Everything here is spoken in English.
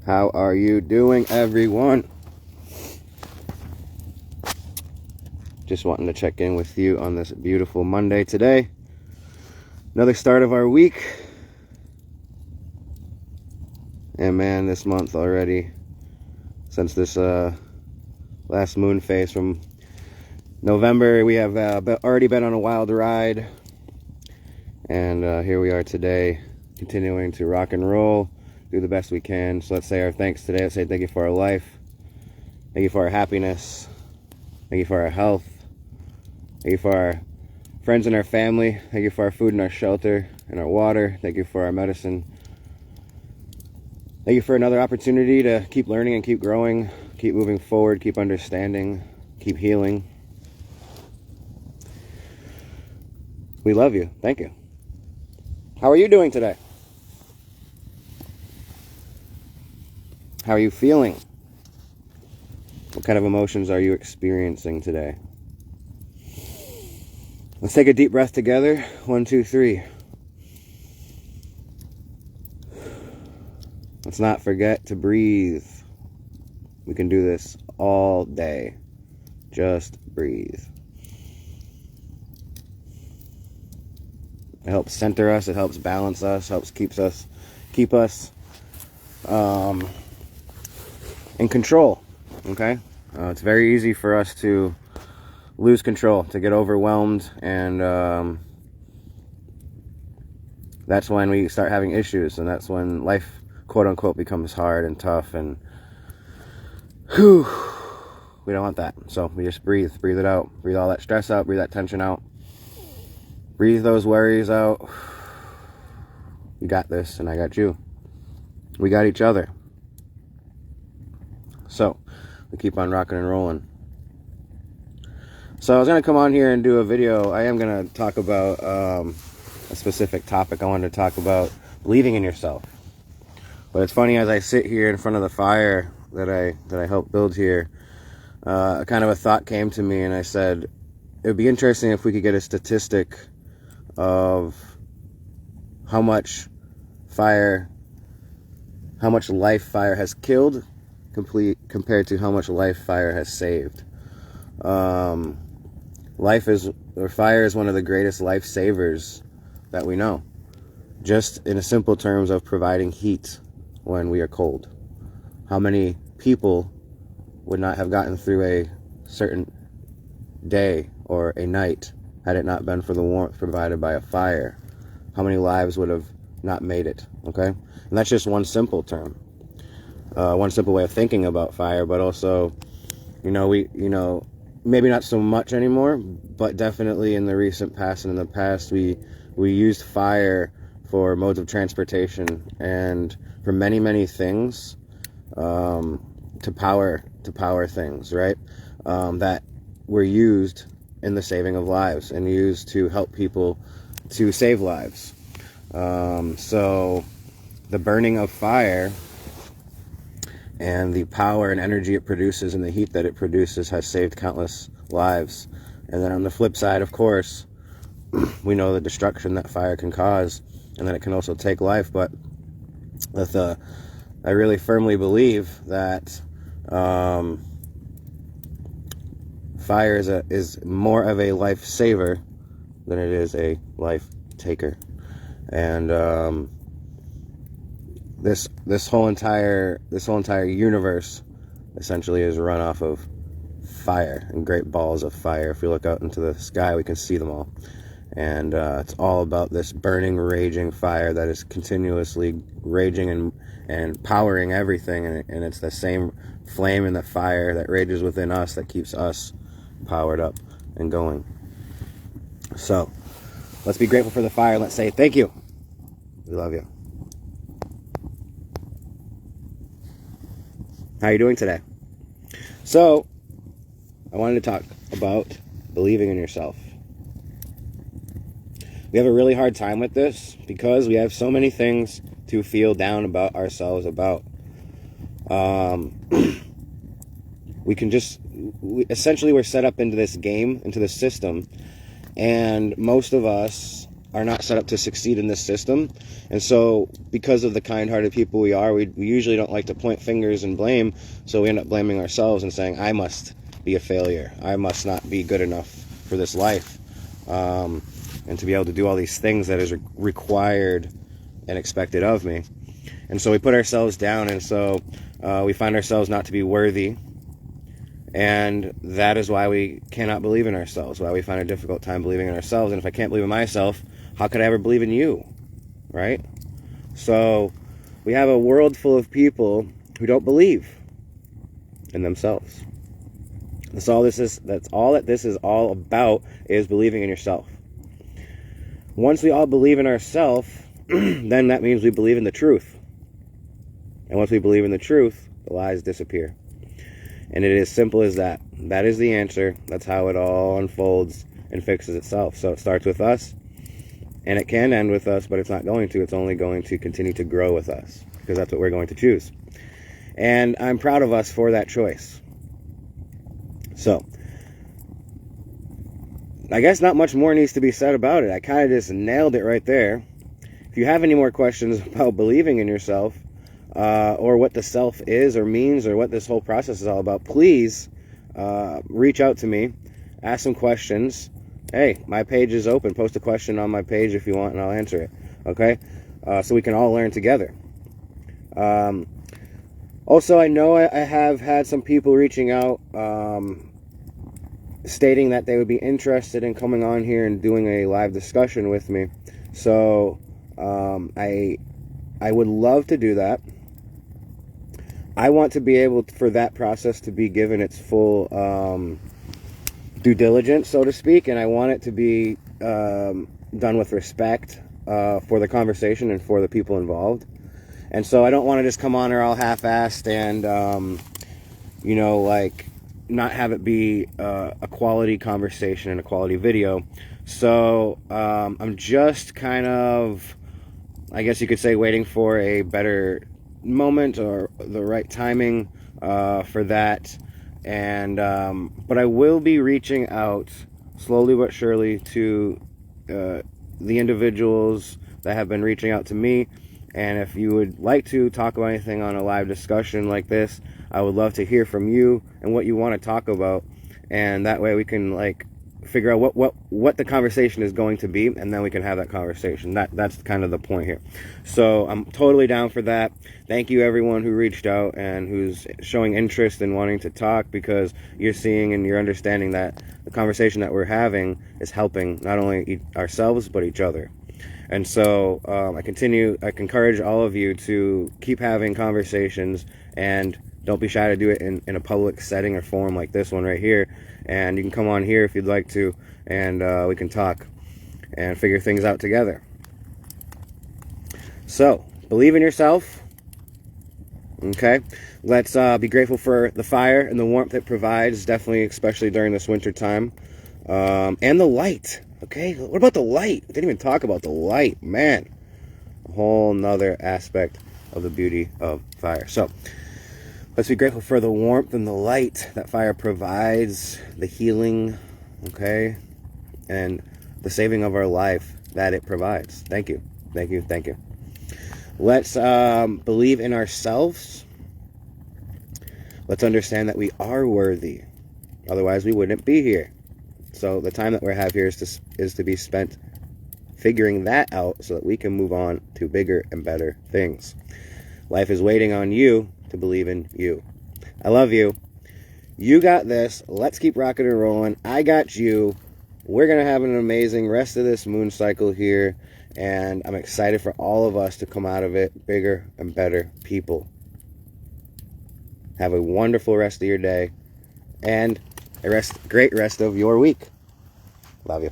How are you doing, everyone? Just wanting to check in with you on this beautiful Monday today. Another start of our week. And man, this month already, since this last moon phase from November, we have already been on a wild ride. And here we are today, continuing to rock and roll, do the best we can. So let's say our thanks today. Let's say thank you for our life. Thank you for our happiness. Thank you for our health. Thank you for our friends and our family. Thank you for our food and our shelter and our water. Thank you for our medicine. Thank you for another opportunity to keep learning and keep growing, keep moving forward, keep understanding, keep healing. We love you. Thank you. How are you doing today? How are you feeling? What kind of emotions are you experiencing today? Let's take a deep breath together. 1, 2, 3. Let's not forget to breathe. We can do this all day. Just breathe. It helps center us. It helps balance us. Helps keep us in control. Okay? It's very easy for us to lose control, to get overwhelmed, and that's when we start having issues, and that's when life, quote unquote, becomes hard and tough, and we don't want that. So we just breathe it out, breathe all that stress out, breathe that tension out, breathe those worries out. You got this, and I got you. We got each other. So we keep on rocking and rolling. So I was going to come on here and do a video. I am going to talk about a specific topic. I wanted to talk about believing in yourself. But it's funny, as I sit here in front of the fire that I helped build here, kind of a thought came to me, and I said, it would be interesting if we could get a statistic of how much life fire has killed compared to how much life fire has saved. Fire is one of the greatest life savers that we know. Just in a simple terms of providing heat when we are cold. How many people would not have gotten through a certain day or a night had it not been for the warmth provided by a fire? How many lives would have not made it? Okay? And that's just one simple term. One simple way of thinking about fire, but also, maybe not so much anymore, but definitely in the recent past and in the past, we used fire for modes of transportation and for many, many things, to power things, right? That were used in the saving of lives and used to help people to save lives. So the burning of fire and the power and energy it produces and the heat that it produces has saved countless lives. And then on the flip side, of course, we know the destruction that fire can cause, and that it can also take life. But I really firmly believe that fire is more of a life saver than it is a life taker. And this whole entire universe essentially is run off of fire and great balls of fire. If we look out into the sky, we can see them all. And it's all about this burning, raging fire that is continuously raging and powering everything. And it's the same flame in the fire that rages within us that keeps us powered up and going. So let's be grateful for the fire. Let's say thank you. We love you. How are you doing today? So, I wanted to talk about believing in yourself. We have a really hard time with this because we have so many things to feel down about ourselves about. Essentially we're set up into this game, into this system, and most of us are not set up to succeed in this system. And so because of the kind-hearted people we are, we usually don't like to point fingers and blame, so we end up blaming ourselves and saying, I must be a failure, I must not be good enough for this life, and to be able to do all these things that is required and expected of me. And so we put ourselves down, and so we find ourselves not to be worthy, and that is why we cannot believe in ourselves, why we find a difficult time believing in ourselves. And if I can't believe in myself, how could I ever believe in you, right? So we have a world full of people who don't believe in themselves. That's all this is. That's all that this is all about, is believing in yourself. Once we all believe in ourselves, then that means we believe in the truth. And once we believe in the truth, the lies disappear. And it is simple as that. That is the answer. That's how it all unfolds and fixes itself. So it starts with us, and it can end with us, but it's not going to. It's only going to continue to grow with us, because that's what we're going to choose. And I'm proud of us for that choice. So I guess not much more needs to be said about it. I kind of just nailed it right there. If you have any more questions about believing in yourself, or what the self is or means, or what this whole process is all about, please reach out to me, ask some questions. Hey, my page is open. Post a question on my page if you want, and I'll answer it. Okay? So we can all learn together. Also, I know I have had some people reaching out, stating that they would be interested in coming on here and doing a live discussion with me. So I would love to do that. I want to be able for that process to be given its full due diligence, so to speak, and I want it to be done with respect for the conversation and for the people involved. And so I don't want to just come on here all half-assed and, you know, like, not have it be a quality conversation and a quality video. So I'm just kind of, I guess you could say, waiting for a better moment or the right timing for that. And but I will be reaching out slowly but surely to the individuals that have been reaching out to me. And if you would like to talk about anything on a live discussion like this, I would love to hear from you and what you want to talk about. And that way we can, like, figure out what the conversation is going to be, and then we can have that conversation. That's kind of the point here. So I'm totally down for that. Thank you everyone who reached out and who's showing interest in wanting to talk, because you're seeing and you're understanding that the conversation that we're having is helping not only ourselves but each other. And so I encourage all of you to keep having conversations, and don't be shy to do it in a public setting or forum like this one right here. And you can come on here if you'd like to, and we can talk and figure things out together. So, believe in yourself. Okay? Let's be grateful for the fire and the warmth it provides, definitely, especially during this winter time. And the light. Okay? What about the light? We didn't even talk about the light. Man. A whole nother aspect of the beauty of fire. So, let's be grateful for the warmth and the light that fire provides, the healing, okay, and the saving of our life that it provides. Thank you. Thank you. Thank you. Let's believe in ourselves. Let's understand that we are worthy. Otherwise, we wouldn't be here. So the time that we have here is to be spent figuring that out so that we can move on to bigger and better things. Life is waiting on you to believe in you. I love you. You got this. Let's keep rocking and rolling. I got you. We're going to have an amazing rest of this moon cycle here, and I'm excited for all of us to come out of it bigger and better people. Have a wonderful rest of your day, and a great rest of your week. Love you.